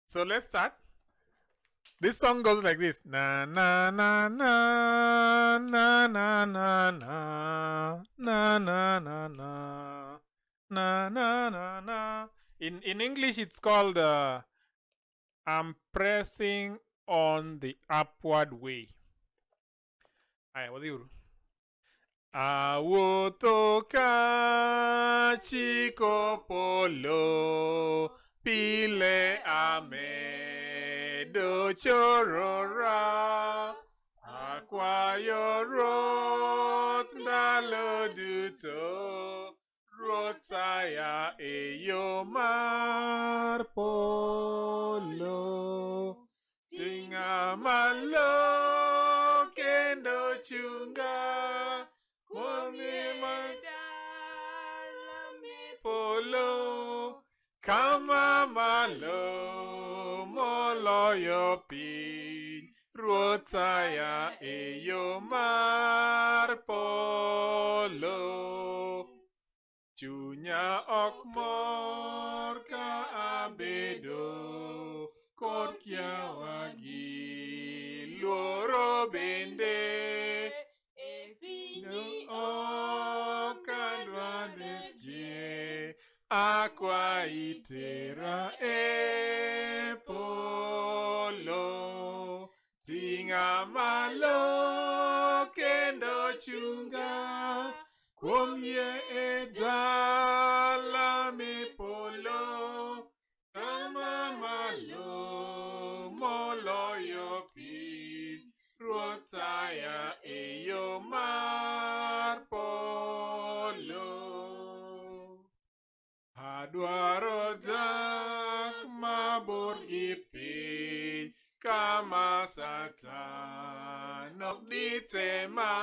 So let's start. This song goes like this. Na na na na na na na na na na na na na na na. In English, it's called I'm pressing on the upward way. Aya, what do you? Awotoka chikopolo pile ame do chorora akwayorot ndaloduto rotaya eyomar polo singamalo kendo chunga polo kama malo moloyo piny ruothaya eyo mar polo chunya ok mor ka abedo kod kiawa gi luoro bende Aqua itera e polo singa malo kendo chunga kuom ye e dala me polo kama malo moloyo piny ruothaya e yo mar polo. Adwaro dak mabor gi piny kama Satan ok ditema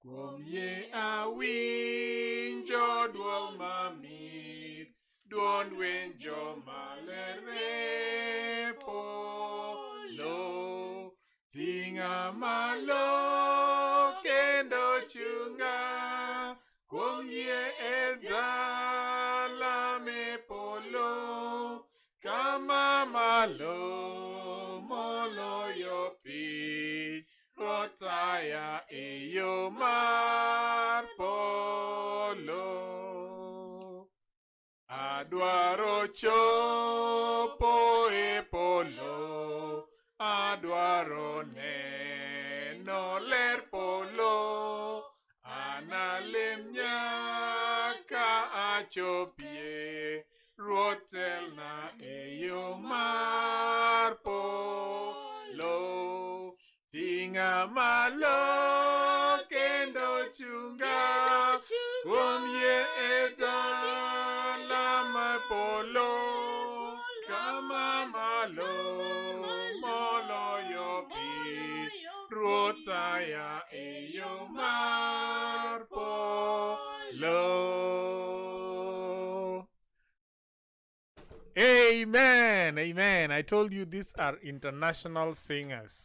kuom ye awinjo duol mamit duond winjo malere polo ting'a malo kendo chunga kuom ye e dala me polo kama malo moloyo piny ruothaya e yo mar polo. Adwaro chopo e polo, adwaro neno ler polo, analem nyaka achopie ruothna e yo mar polo. Ting'a malo kendo chunga kuom ye e dala mar polo kama malo moloyo piny ruothaya e yo mar polo. Amen. Amen. I told you these are international singers.